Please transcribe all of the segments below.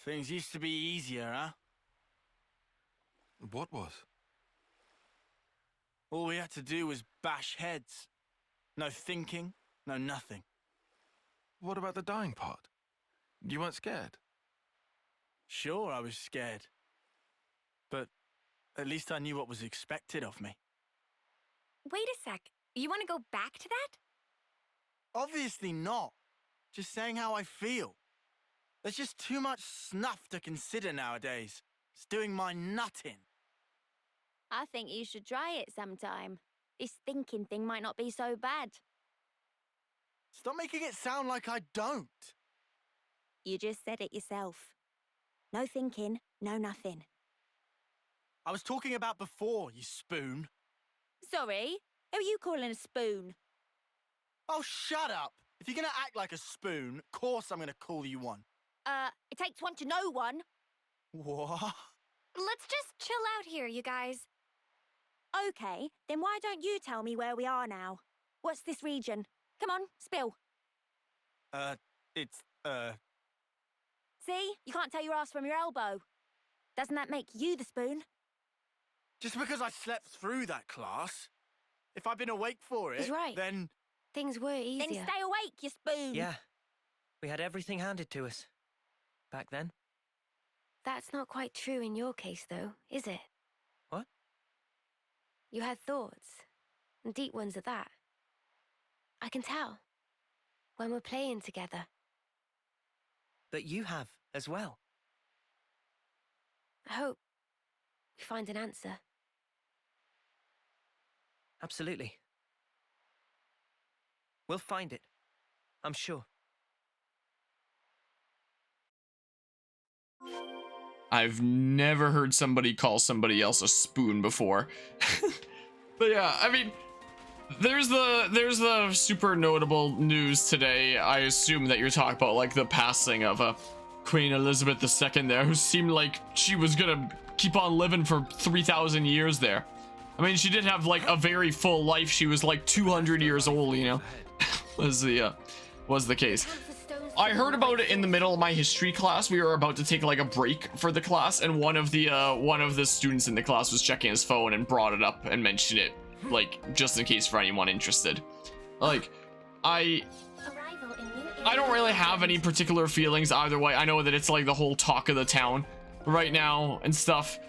Things used to be easier, huh? What was? All we had to do was bash heads. No thinking, no nothing. What about the dying part? You weren't scared? Sure, I was scared. But at least I knew what was expected of me. Wait a sec. You want to go back to that? Obviously not. Just saying how I feel. There's just too much snuff to consider nowadays. It's doing my nut in. I think you should try it sometime. This thinking thing might not be so bad. Stop making it sound like I don't. You just said it yourself. No thinking, no nothing. I was talking about before, you spoon. Sorry? Who are you calling a spoon? Oh, shut up. If you're gonna act like a spoon, of course I'm gonna call you one. It takes one to know one. What? Let's just chill out here, you guys. Okay, then why don't you tell me where we are now? What's this region? Come on, spill. It's, See? You can't tell your ass from your elbow. Doesn't that make you the spoon? just because I slept through that class. If I'd been awake for it, He's right. then... Things were easier. Then stay awake, you spoon. Yeah. We had everything handed to us. Back then. That's not quite true in your case, though, is it? What? You had thoughts, and deep ones at that. I can tell. When we're playing together. But you have, as well. I hope we find an answer. Absolutely. We'll find it. I'm sure. I've never heard somebody call somebody else a spoon before. But yeah, I mean, there's the super notable news today. I assume that you're talking about like the passing of Queen Elizabeth II there, who seemed like she was gonna keep on living for 3,000 years there. I mean, she did have like a very full life. She was like 200 years old, you know, was the case. I heard about it in the middle of my history class. We were about to take like a break for the class, and one of the students in the class was checking his phone and brought it up and mentioned it, like just in case for anyone interested. Like, I don't really have any particular feelings either way. I know that it's like the whole talk of the town right now and stuff,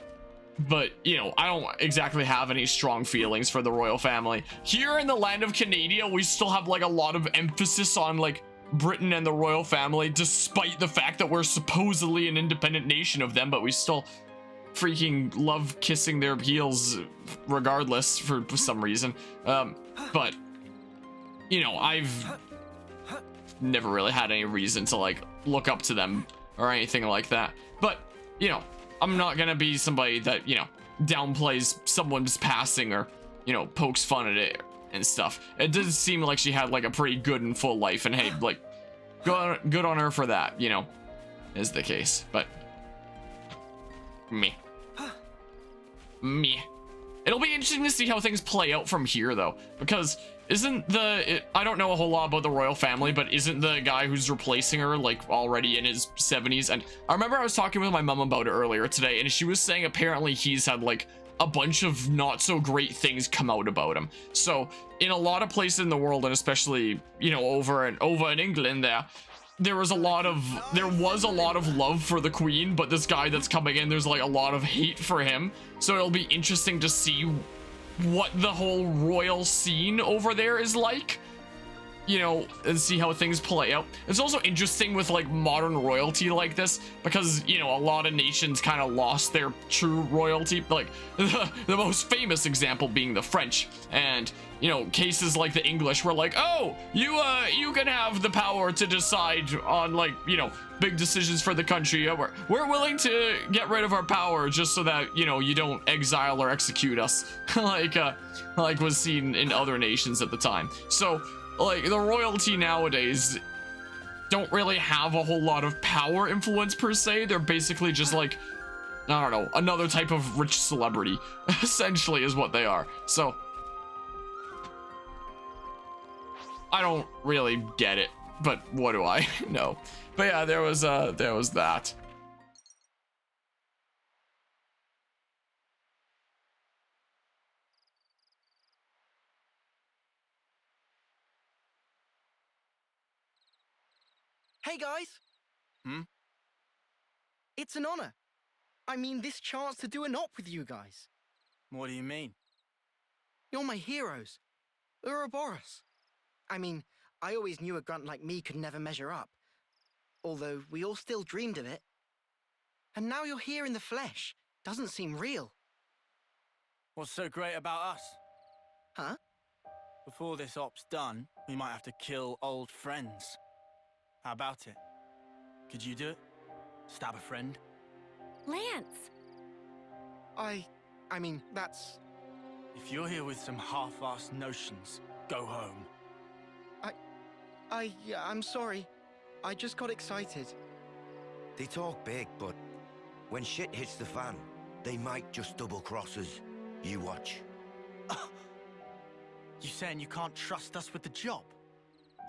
but you know, I don't exactly have any strong feelings for the royal family. Here in the land of Canada, we still have like a lot of emphasis on like Britain and the royal family, despite the fact that we're supposedly an independent nation of them, but we still freaking love kissing their heels regardless for some reason. But you know, I've never really had any reason to like look up to them or anything like that. But you know, I'm not gonna be somebody that, you know, downplays someone's passing or, you know, pokes fun at it and stuff. It does seem like she had like a pretty good and full life, and hey, like good on her for that, you know, is the case. But me it'll be interesting to see how things play out from here though, because I don't know a whole lot about the royal family, but isn't the guy who's replacing her like already in his 70s? And I remember I was talking with my mom about it earlier today, and she was saying apparently he's had like a bunch of not so great things come out about him. So in a lot of places in the world, and especially, you know, over in England there was a lot of love for the queen, but this guy that's coming in, there's like a lot of hate for him. So it'll be interesting to see what the whole royal scene over there is like, you know, and see how things play out. It's also interesting with like modern royalty like this, because, you know, a lot of nations kind of lost their true royalty, like the most famous example being the French. And you know, cases like the English were like, oh, you can have the power to decide on, like, you know, big decisions for the country. We're willing to get rid of our power just so that, you know, you don't exile or execute us, like was seen in other nations at the time. So like the royalty nowadays don't really have a whole lot of power influence per se. They're basically just like, I don't know, another type of rich celebrity essentially is what they are. So I don't really get it, but what do I know? But yeah, there was that. Hey, guys. Hmm? It's an honor. I mean, this chance to do an op with you guys. What do you mean? You're my heroes. Ouroboros. I mean, I always knew a grunt like me could never measure up. Although we all still dreamed of it. And now you're here in the flesh. Doesn't seem real. What's so great about us? Huh? Before this op's done, we might have to kill old friends. How about it? Could you do it? Stab a friend? Lance! I mean, that's... If you're here with some half-assed notions, go home. I'm sorry. I just got excited. They talk big, but when shit hits the fan, they might just double-cross us. You watch. You saying you can't trust us with the job?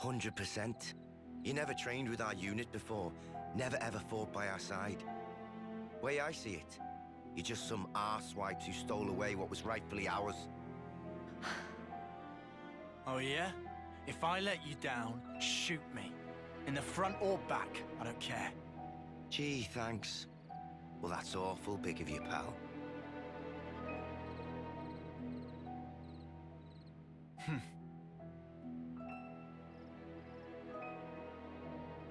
100%. You never trained with our unit before, never ever fought by our side. Way I see it, you're just some arsewipes who stole away what was rightfully ours. Oh yeah? If I let you down, shoot me. In the front or back, I don't care. Gee, thanks. Well, that's awful big of you, pal.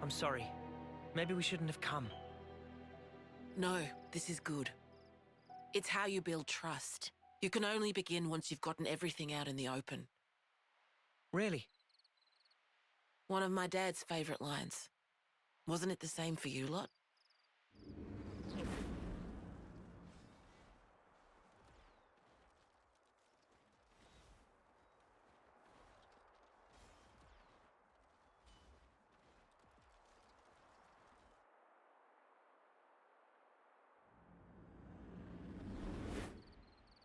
I'm sorry. Maybe we shouldn't have come. No, this is good. It's how you build trust. You can only begin once you've gotten everything out in the open. Really? One of my dad's favorite lines. Wasn't it the same for you lot?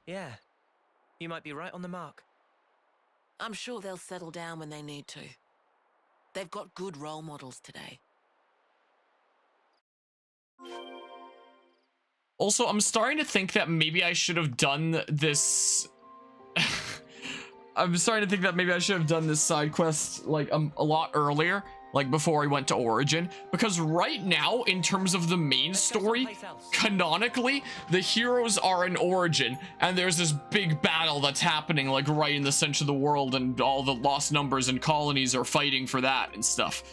Yeah. You might be right on the mark. I'm sure they'll settle down when they need to. They've got good role models today. Also, I'm starting to think that maybe I should have done this. I'm starting to think that maybe I should have done this side quest like a lot earlier, like before we went to Origin, because right now, in terms of the main story, canonically, the heroes are in Origin, and there's this big battle that's happening like right in the center of the world, and all the lost numbers and colonies are fighting for that and stuff.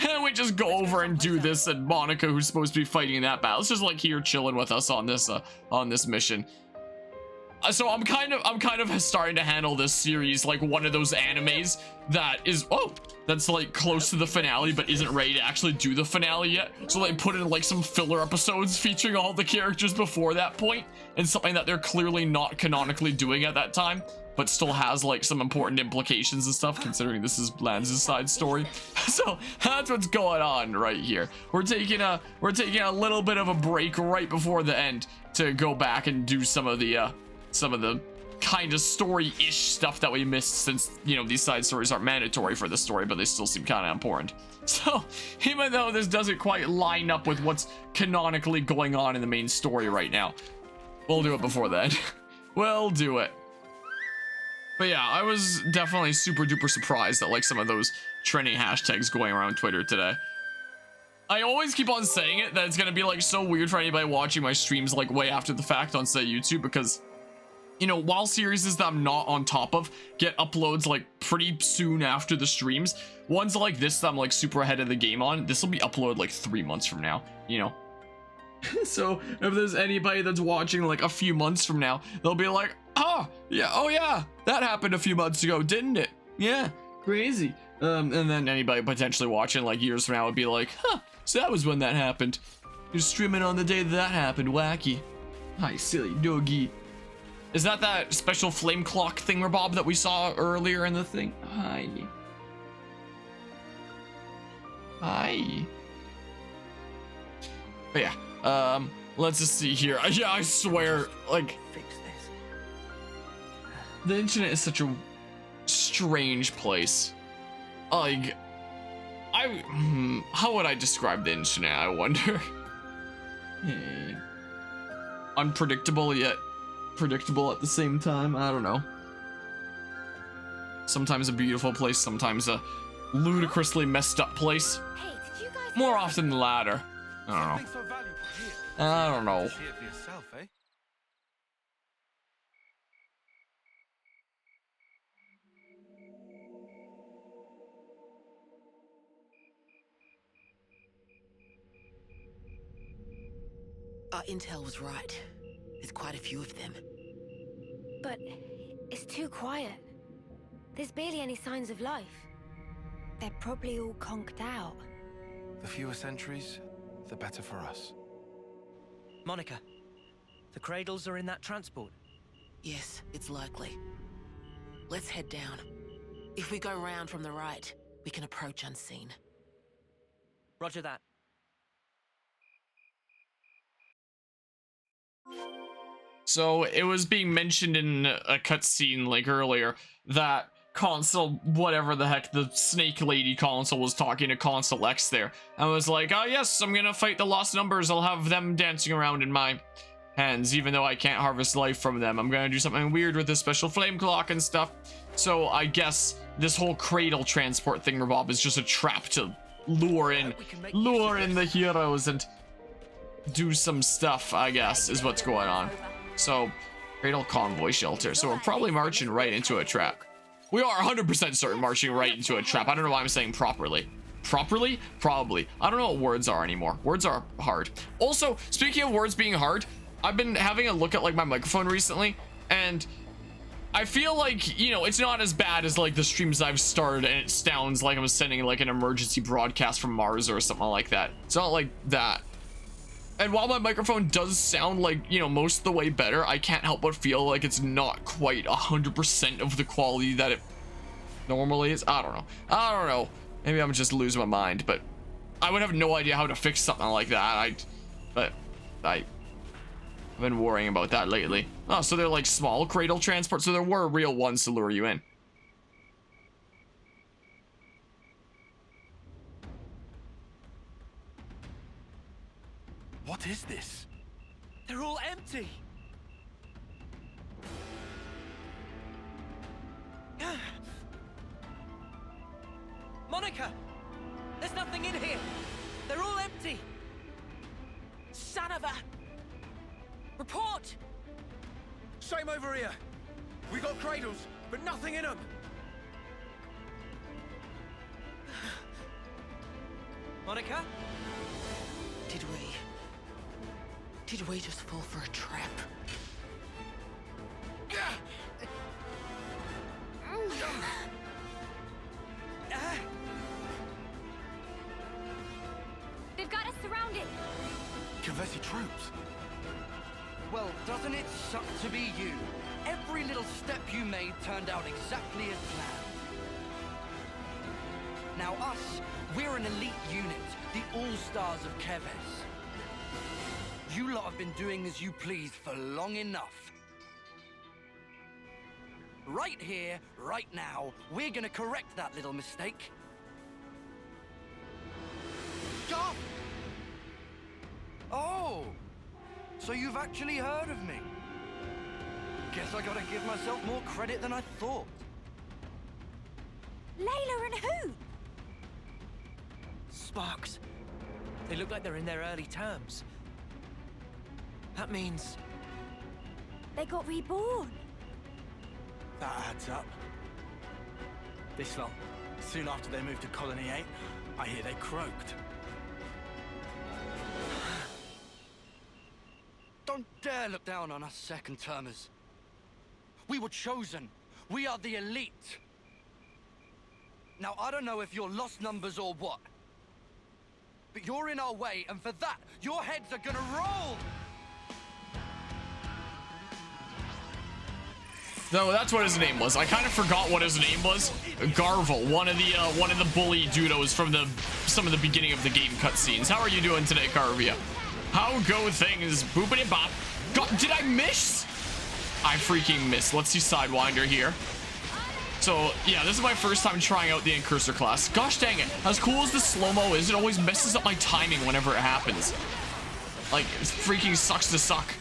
And we just go over and do this, and Monica, who's supposed to be fighting in that battle, is just like here chilling with us on this mission. So I'm kind of starting to handle this series like one of those animes that is that's like close to the finale but isn't ready to actually do the finale yet. So they put in like some filler episodes featuring all the characters before that point, and something that they're clearly not canonically doing at that time, but still has like some important implications and stuff, considering this is Lance's side story. So that's what's going on right here. We're taking a little bit of a break right before the end to go back and do some of the kind of story-ish stuff that we missed, since, you know, these side stories aren't mandatory for the story, but they still seem kind of important. So even though this doesn't quite line up with what's canonically going on in the main story right now, we'll do it before then. We'll do it. But yeah, I was definitely super duper surprised at like some of those trending hashtags going around Twitter today. I always keep on saying it, that it's gonna be like so weird for anybody watching my streams like way after the fact on, say, YouTube, because, you know, while series that I'm not on top of get uploads like pretty soon after the streams, ones like this that I'm like super ahead of the game on, this will be uploaded like 3 months from now, you know. So if there's anybody that's watching like a few months from now, they'll be like, oh yeah, that happened a few months ago, didn't it? Yeah, crazy. And then anybody potentially watching like years from now would be like, huh, so that was when that happened. You're streaming on the day that happened, wacky. Hi, silly doggy. Is that special flame clock thingamabob that we saw earlier in the thing? Hi. But yeah, let's just see here. Yeah, I swear, like, Fix this. the internet is such a strange place. Like, how would I describe the internet, I wonder? Unpredictable yet predictable at the same time. I don't know. Sometimes a beautiful place, sometimes a ludicrously messed up place. Hey, did you guys More often the latter. I don't know. Something so valuable here. I don't know. See it for yourself, eh? Our intel was right. There's quite a few of them. But it's too quiet. There's barely any signs of life. They're probably all conked out. The fewer sentries, the better for us. Monica, the cradles are in that transport. Yes, it's likely. Let's head down. If we go round from the right, we can approach unseen. Roger that. So it was being mentioned in a cutscene like earlier that console, whatever the heck, the snake lady console was talking to console X there. I was like, oh yes, I'm gonna fight the lost numbers. I'll have them dancing around in my hands, even though I can't harvest life from them. I'm gonna do something weird with this special flame clock and stuff. So I guess this whole cradle transport thingamabob is just a trap to lure in the heroes and do some stuff, I guess, is what's going on. So, cradle convoy shelter. So we're probably marching right into a trap. We are 100% certain marching right into a trap. I don't know why I'm saying properly. Properly? Probably. I don't know what words are anymore. Words are hard. Also, speaking of words being hard, I've been having a look at like my microphone recently, and I feel like, you know, it's not as bad as like the streams I've started and it sounds like I'm sending like an emergency broadcast from Mars or something like that. It's not like that. And while my microphone does sound like, you know, most of the way better, I can't help but feel like it's not quite 100% of the quality that it normally is. I don't know. Maybe I'm just losing my mind, but I would have no idea how to fix something like that. I've been worrying about that lately. Oh, so they're like small cradle transport. So there were real ones to lure you in. What is this? They're all empty. Monica, there's nothing in here. They're all empty. Son of a... Report! Same over here. We got cradles, but nothing in them. Monica? Did we just fall for a trap? They've got us surrounded. Kavesi troops. Well, doesn't it suck to be you? Every little step you made turned out exactly as planned. Now us, we're an elite unit, the all-stars of Keves. You lot have been doing as you please for long enough. Right here, right now, we're gonna correct that little mistake. Garth! Oh! So you've actually heard of me? Guess I gotta give myself more credit than I thought. Layla and who? Sparks. They look like they're in their early terms. That means... They got reborn. That adds up. This long, soon after they moved to Colony 8, I hear they croaked. Don't dare look down on us second-termers. We were chosen. We are the elite. Now, I don't know if you're lost numbers or what, but you're in our way, and for that, your heads are gonna roll! No, that's what his name was. I kind of forgot what his name was. Garvel, one of the bully dudos from some of the beginning of the game cutscenes. How are you doing today, Carvia? How go things? Boopity bop. God, did I miss? I freaking missed. Let's see Sidewinder here. So yeah, this is my first time trying out the Incursor class. Gosh dang it! As cool as the slow-mo is, it always messes up my timing whenever it happens. Like, it freaking sucks to suck.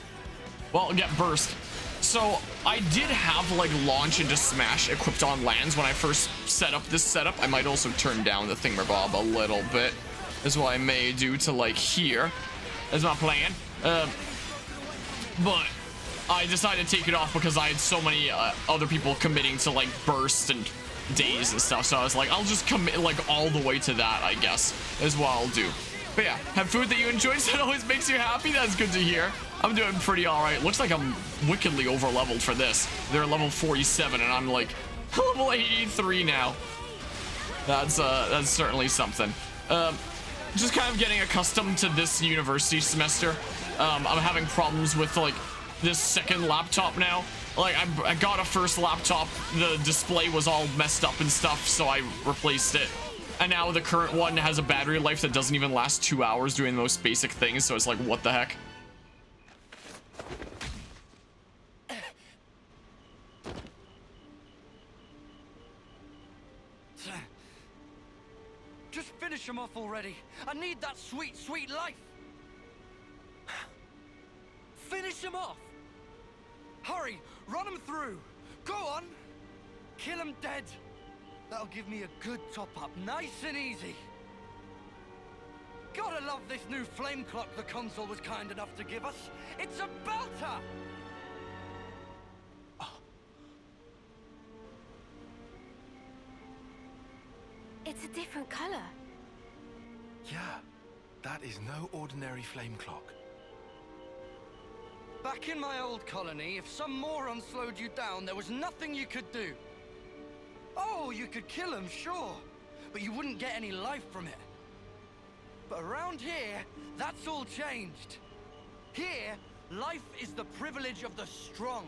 Well, get burst. So I did have like launch into smash equipped on lands when I first set up this setup. I might also turn down the thingamabob a little bit. is what I may do to like here. That's my plan. But I decided to take it off because I had so many other people committing to like burst and days and stuff. So I was like, I'll just commit like all the way to that, I guess, is what I'll do. But yeah, have food that you enjoy, so it always makes you happy. That's good to hear. I'm doing pretty all right. Looks like I'm wickedly over leveled for this. They're level 47 and I'm like level 83 now. That's certainly something. Just kind of getting accustomed to this university semester. I'm having problems with like this second laptop now. Like I got a first laptop, the display was all messed up and stuff, so I replaced it. And now the current one has a battery life that doesn't even last 2 hours doing the most basic things, so it's like, what the heck? Just finish him off already. I need that sweet, sweet life. Finish him off. Hurry, run him through. Go on. Kill him dead. That'll give me a good top-up, nice and easy. Gotta love this new flame clock the console was kind enough to give us. It's a belter! It's a different color. Yeah, that is no ordinary flame clock. Back in my old colony, if some moron slowed you down, there was nothing you could do. Oh, you could kill him, sure, but you wouldn't get any life from it. But around here, that's all changed. Here, life is the privilege of the strong.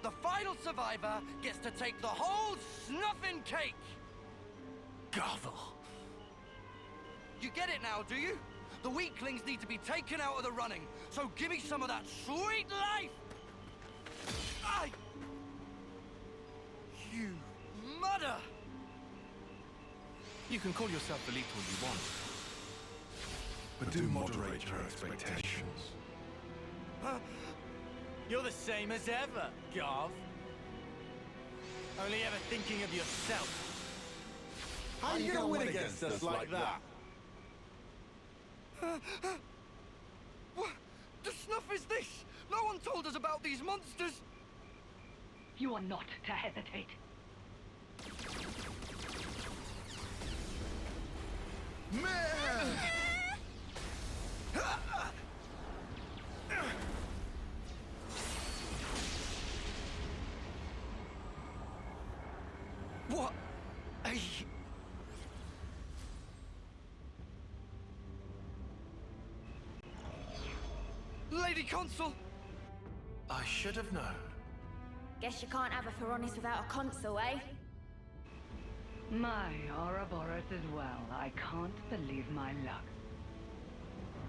The final survivor gets to take the whole snuffing cake. Garvel. You get it now, do you? The weaklings need to be taken out of the running, so give me some of that sweet life! Aye! You mother! You can call yourself the lethal you want. But do moderate your expectations. You're the same as ever, Garv. Only ever thinking of yourself. How you gonna win against us like that? What the snuff is this? No one told us about these monsters! You are not to hesitate. What? Lady Consul! I should have known. Guess you can't have a Feronis without a consul, eh? My Ouroboros as well. I can't believe my luck.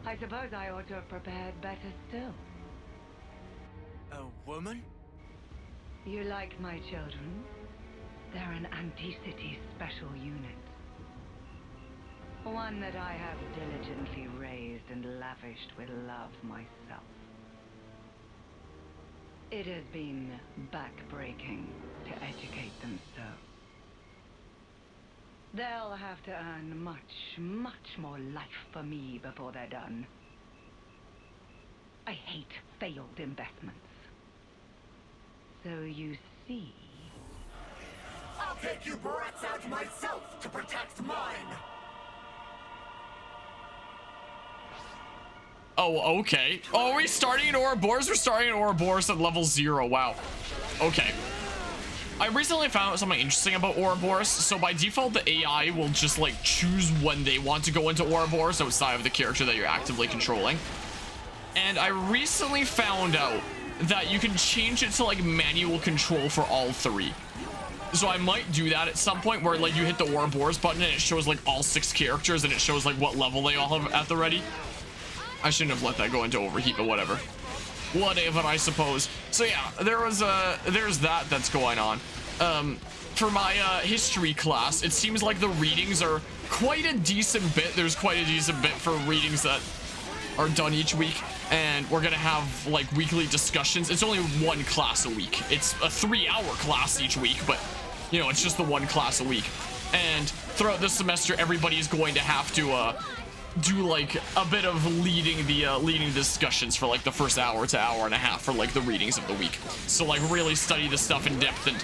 I suppose I ought to have prepared better still. A woman? You like my children? They're an anti-city special unit. One that I have diligently raised and lavished with love myself. It has been backbreaking to educate them so. They'll have to earn much, much more life for me before they're done. I hate failed investments. So you see... I'll take you brats out myself to protect mine! Oh, okay. Oh, are we starting in Ouroboros? We're starting in Ouroboros at level 0. Wow. Okay. I recently found out something interesting about Ouroboros. So by default, the AI will just like choose when they want to go into Ouroboros outside of the character that you're actively controlling. And I recently found out that you can change it to like manual control for all three. So I might do that at some point where like you hit the Ouroboros button and it shows like all 6 characters and it shows like what level they all have at the ready. I shouldn't have let that go into overheat, but whatever. Whatever, I suppose. So yeah, there's that that's going on. For my history class, it seems like the readings are quite a decent bit. There's quite a decent bit for readings that are done each week, and we're gonna have like weekly discussions. It's only 1 class a week. It's a 3-hour class each week, but you know, it's just the 1 class a week. And throughout this semester, everybody's going to have to do like a bit of leading discussions for like the first hour to hour and a half for like the readings of the week. So like really study the stuff in depth and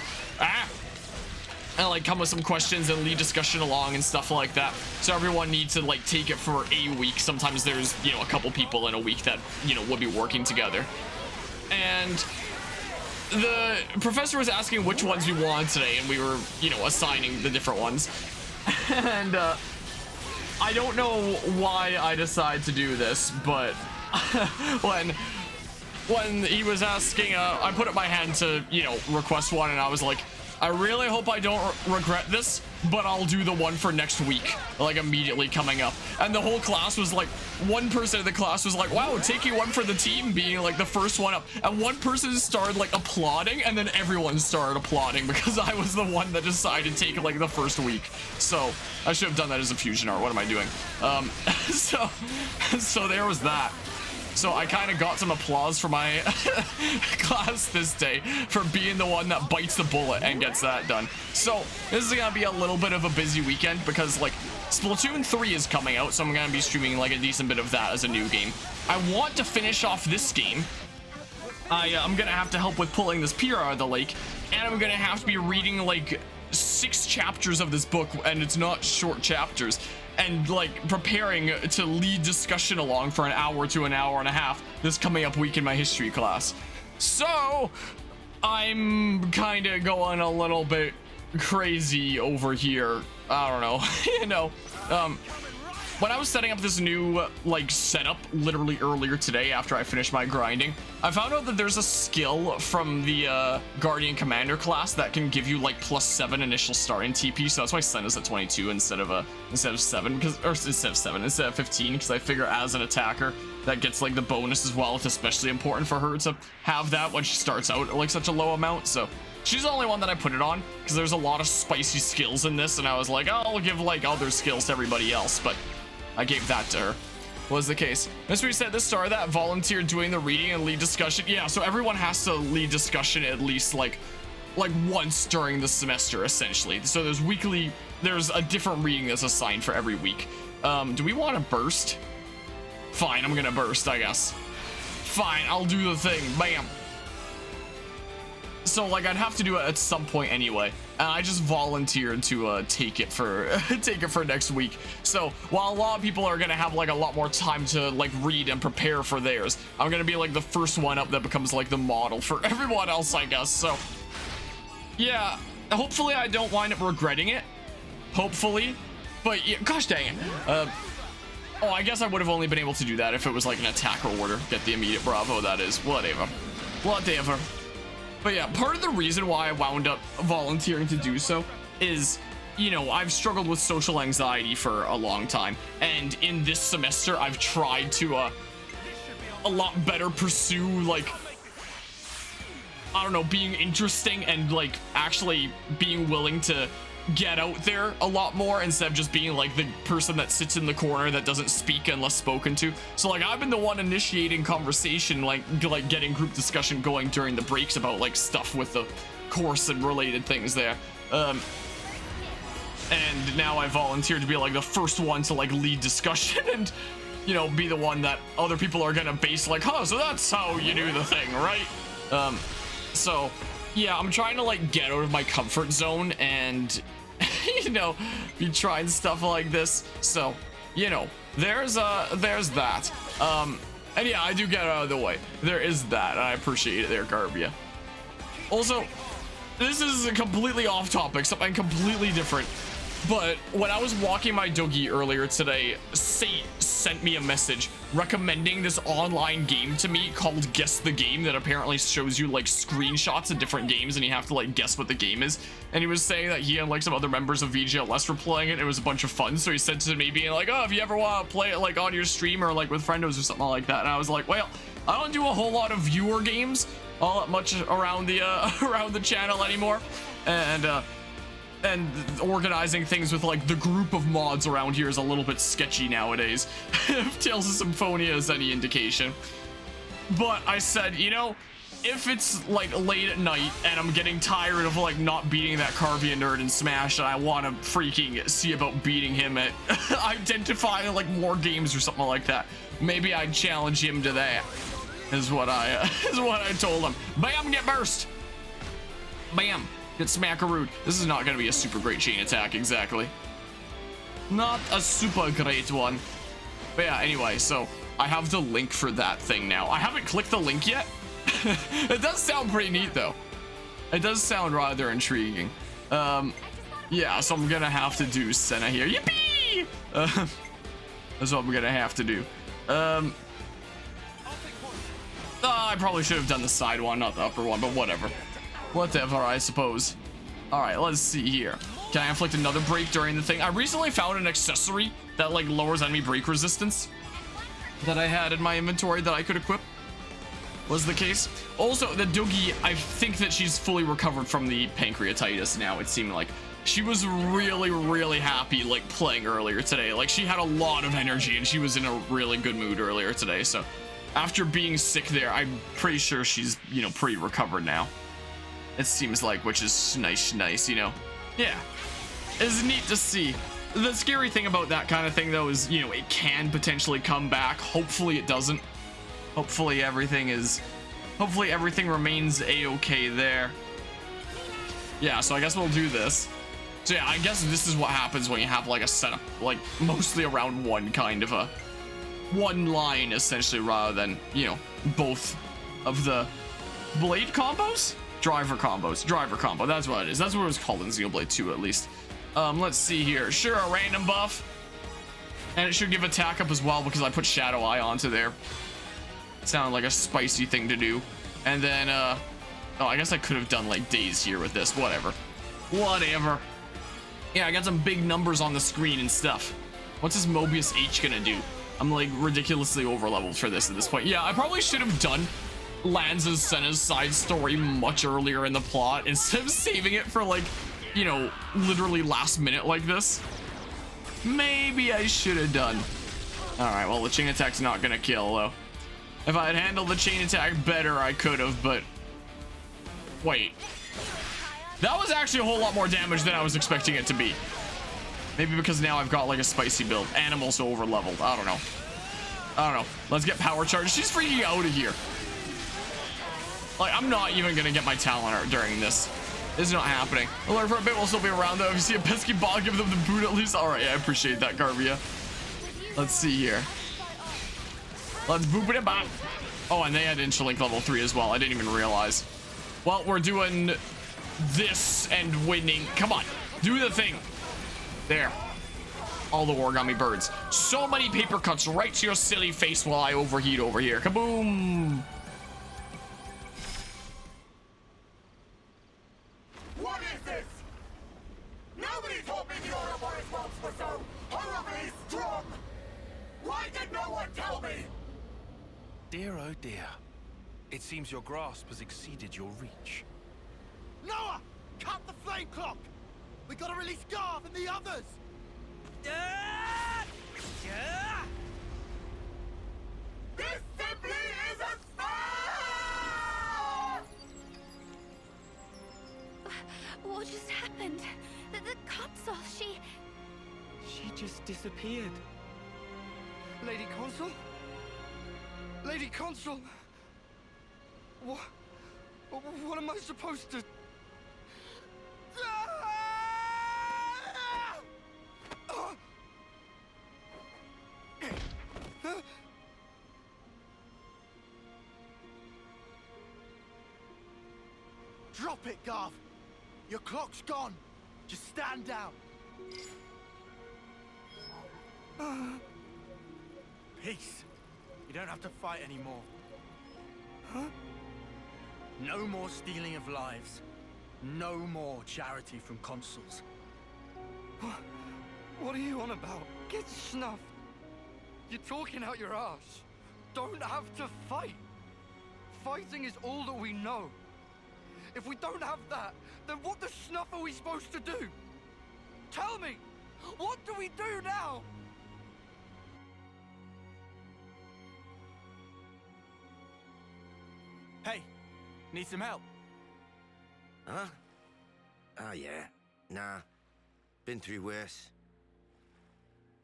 like come with some questions and lead discussion along and stuff like that. So everyone needs to like take it for a week. Sometimes there's, you know, a couple people in a week that, you know, would be working together. And the professor was asking which ones we wanted today, and we were, you know, assigning the different ones. And I don't know why I decided to do this, but when he was asking, I put up my hand to, you know, request one, and I was like, I really hope I don't regret this, but I'll do the one for next week, like immediately coming up. And the whole class was like, one person in the class was like, wow, taking one for the team, being like the first one up. And one person started like applauding, and then everyone started applauding because I was the one that decided to take like the first week. So I should have done that as a fusion art. What am I doing? So there was that. So I kind of got some applause for my class this day for being the one that bites the bullet and gets that done. So this is gonna be a little bit of a busy weekend because like Splatoon 3 is coming out, so I'm gonna be streaming like a decent bit of that as a new game. I want to finish off this game. I'm gonna have to help with pulling this pier out of the lake, and I'm gonna have to be reading like 6 chapters of this book, and it's not short chapters. And like preparing to lead discussion along for an hour to an hour and a half this coming up week in my history class. So I'm kind of going a little bit crazy over here. I don't know. You know, when I was setting up this new like setup literally earlier today after I finished my grinding, I found out that there's a skill from the Guardian Commander class that can give you like +7 initial starting TP. So that's why Sen is at 22 instead of 7, because instead of 15, because I figure as an attacker that gets like the bonus as well. It's especially important for her to have that when she starts out at like such a low amount. So she's the only one that I put it on because there's a lot of spicy skills in this, and I was like, oh, I'll give like other skills to everybody else, but I gave that to her. Was the case. Mystery said this star that volunteered doing the reading and lead discussion. Yeah, so everyone has to lead discussion at least like once during the semester, essentially. So there's a different reading that's assigned for every week. Do we want to burst? Fine, I'm gonna burst, I guess. Fine, I'll do the thing. Bam. So like I'd have to do it at some point anyway, and I just volunteered to take it for next week. So while a lot of people are gonna have like a lot more time to like read and prepare for theirs, I'm gonna be like the first one up that becomes like the model for everyone else, I guess. So yeah, hopefully I don't wind up regretting it. Hopefully, but yeah, gosh dang it. Oh, I guess I would have only been able to do that if it was like an attacker order. Get the immediate bravo, that is. Whatever. But yeah, part of the reason why I wound up volunteering to do so is, you know, I've struggled with social anxiety for a long time. And in this semester, I've tried to a lot better pursue, like, I don't know, being interesting and like actually being willing to get out there a lot more instead of just being like the person that sits in the corner that doesn't speak unless spoken to. So like I've been the one initiating conversation, like getting group discussion going during the breaks about like stuff with the course and related things there. And now I volunteered to be like the first one to like lead discussion and, you know, be the one that other people are gonna base like, huh, so that's how you do the thing, right? So yeah, I'm trying to like get out of my comfort zone and, you know, be trying stuff like this. So, you know, there's that. And yeah, I do get out of the way. There is that, and I appreciate it there, Garbia. Also, this is a completely off topic, something completely different. But when I was walking my doggy earlier today, Sate sent me a message recommending this online game to me called Guess the Game that apparently shows you like screenshots of different games and you have to like guess what the game is. And he was saying that he and like some other members of VGLS were playing it. It was a bunch of fun. So he said to me being like, oh, if you ever want to play it like on your stream or like with friendos or something like that. And I was like, well, I don't do a whole lot of viewer games all that much around the around the channel anymore. And organizing things with like the group of mods around here is a little bit sketchy nowadays. If Tales of Symphonia is any indication. But I said, you know, if it's like late at night and I'm getting tired of like not beating that Carvia nerd in Smash and I want to freaking see about beating him at identify like more games or something like that, maybe I'd challenge him to that. Is what I told him. Bam, get burst. Bam, get smackarooed. This is not gonna be a super great chain attack exactly. Not a super great one. But yeah, anyway, so I have the link for that thing now. I haven't clicked the link yet. It does sound pretty neat though. It does sound rather intriguing. Yeah, so I'm gonna have to do Senna here. Yippee! That's what I'm gonna have to do. I probably should have done the side one, not the upper one, but whatever. Whatever, I suppose. All right, let's see here. Can I inflict another break during the thing? I recently found an accessory that like lowers enemy break resistance that I had in my inventory that I could equip. Was the case. Also, the Doogie, I think that she's fully recovered from the pancreatitis now, it seemed like. She was really, really happy, like, playing earlier today. Like, she had a lot of energy, and she was in a really good mood earlier today, so after being sick there, I'm pretty sure she's, you know, pretty recovered now. It seems like, which is nice, you know? Yeah. It's neat to see. The scary thing about that kind of thing, though, is, you know, it can potentially come back. Hopefully it doesn't. Hopefully everything remains a-okay there. Yeah, so I guess we'll do this. So yeah, I guess this is what happens when you have like a setup, like mostly around one line essentially, rather than, you know, both of the blade combos? Driver combo, that's what it is. That's what it was called in Xenoblade 2 at least. Let's see here. Sure, a random buff. And it should give attack up as well because I put Shadow Eye onto there. Sounded like a spicy thing to do. And then, oh, I guess I could have done like days here with this. Whatever. Yeah, I got some big numbers on the screen and stuff. What's this Mobius H gonna do? I'm like ridiculously overleveled for this at this point. Yeah, I probably should have done Lanza's Senna's side story much earlier in the plot instead of saving it for like, you know, literally last minute like this. Maybe I should have done. All right, well, the chain attack's not gonna kill though. If I had handled the chain attack better, I could have, but wait. That was actually a whole lot more damage than I was expecting it to be. Maybe because now I've got like a spicy build. Animals over leveled. I don't know. Let's get power charge. She's freaking out of here. Like, I'm not even gonna get my talent art during this. This is not happening. We'll learn for a bit. We'll still be around though. If you see a pesky ball, give them the boot at least. All right, I appreciate that, Carvia. Let's see here. Let's boop it bop. Oh, and they had Interlink level 3 as well. I didn't even realize. Well, we're doing this and winning. Come on, do the thing. There. All the origami birds. So many paper cuts right to your silly face while I overheat over here. Kaboom. What is this? Nobody told me the Ouroboros bolts were so horribly strong. Why did no one tell me? Dear, oh dear. It seems your grasp has exceeded your reach. Noah! Cut the flame clock! We gotta release Garth and the others! This simply isn't fair! What just happened? The console, she just disappeared. Lady Consul? Lady Consul? What am I supposed to... Drop it, Garth. Your clock's gone. Just stand down. Peace. You don't have to fight anymore. Huh? No more stealing of lives. No more charity from consuls. What are you on about? Get snuffed. You're talking out your ass. Don't have to fight. Fighting is all that we know. If we don't have that, then what the snuff are we supposed to do? Tell me, what do we do now? Hey, Need some help? Huh? Ah, yeah. Nah. Been through worse.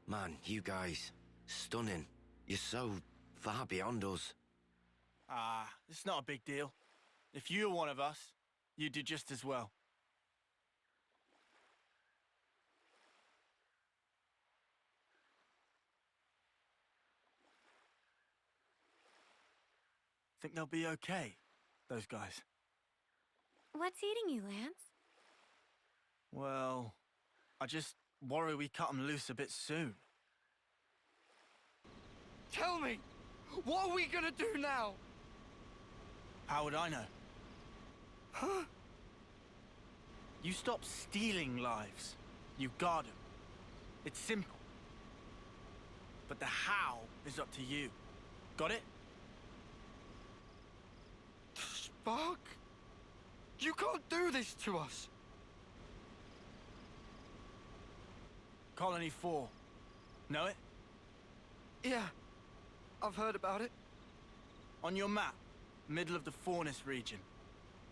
Man, you guys, stunning. You're so far beyond us. Ah, it's not a big deal. If you were one of us, you'd do just as well. Think they'll be okay, those guys? What's eating you, Lance? Well, I just worry we cut them loose a bit soon. Tell me, what are we gonna do now? How would I know? Huh? You stop stealing lives. You guard them. It's simple. But the how is up to you. Got it? Spark? You can't do this to us. Colony 4. Know it? Yeah, I've heard about it. On your map, middle of the Faunus region.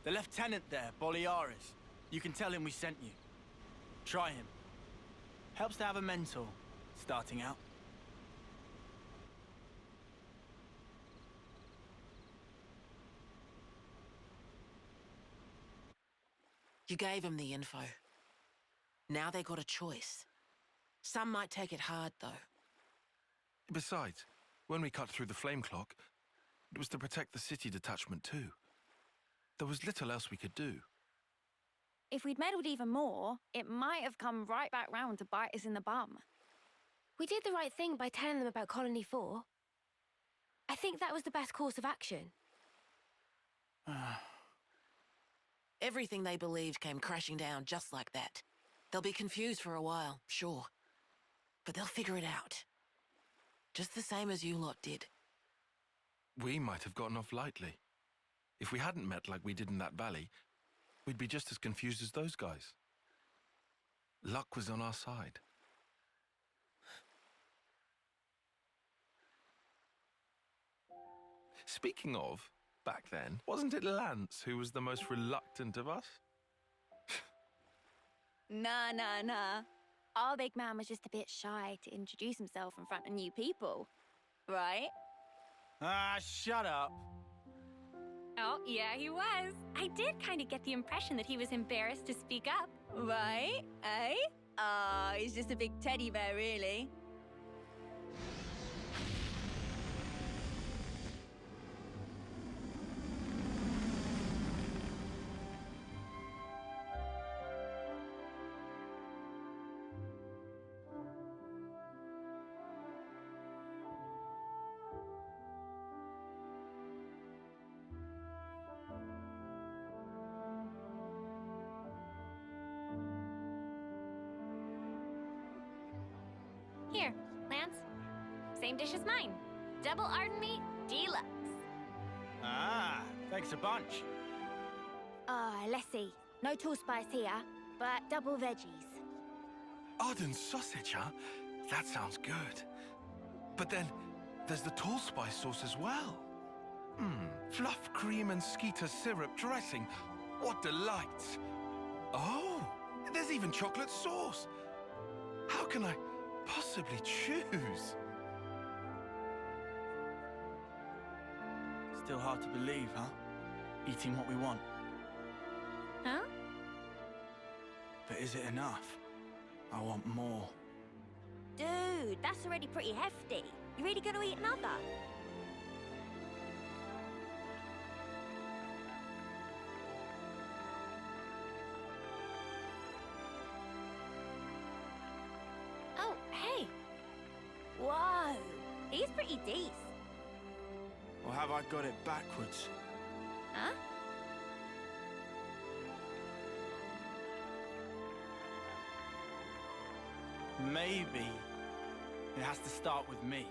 The lieutenant there, Boliaris. You can tell him we sent you. Try him. Helps to have a mentor, starting out. You gave them the info. Now they got a choice. Some might take it hard, though. Besides, when we cut through the flame clock, it was to protect the city detachment too. There was little else we could do. If we'd meddled even more, it might have come right back round to bite us in the bum. We did the right thing by telling them about Colony 4. I think that was the best course of action. Everything they believed came crashing down just like that. They'll be confused for a while, sure. But they'll figure it out. Just the same as you lot did. We might have gotten off lightly. If we hadn't met like we did in that valley, we'd be just as confused as those guys. Luck was on our side. Speaking of, back then, wasn't it Lance who was the most reluctant of us? Nah. Our big man was just a bit shy to introduce himself in front of new people. Right? Ah, shut up. Oh, yeah, he was. I did kind of get the impression that he was embarrassed to speak up. Right? Eh? Oh, he's just a big teddy bear, really. Here, Lance. Same dish as mine. Double Arden meat, deluxe. Ah, thanks a bunch. Let's see. No tall spice here, but double veggies. Arden sausage, huh? That sounds good. But then, there's the tall spice sauce as well. Fluff cream and skeeter syrup dressing. What delights. Oh, there's even chocolate sauce. How can I possibly choose? Still hard to believe, huh? Eating what we want. Huh? But is it enough? I want more. Dude, that's already pretty hefty. You really gonna eat another? Oh, hey. Whoa, he's pretty decent. Or have I got it backwards? Huh? Maybe it has to start with me.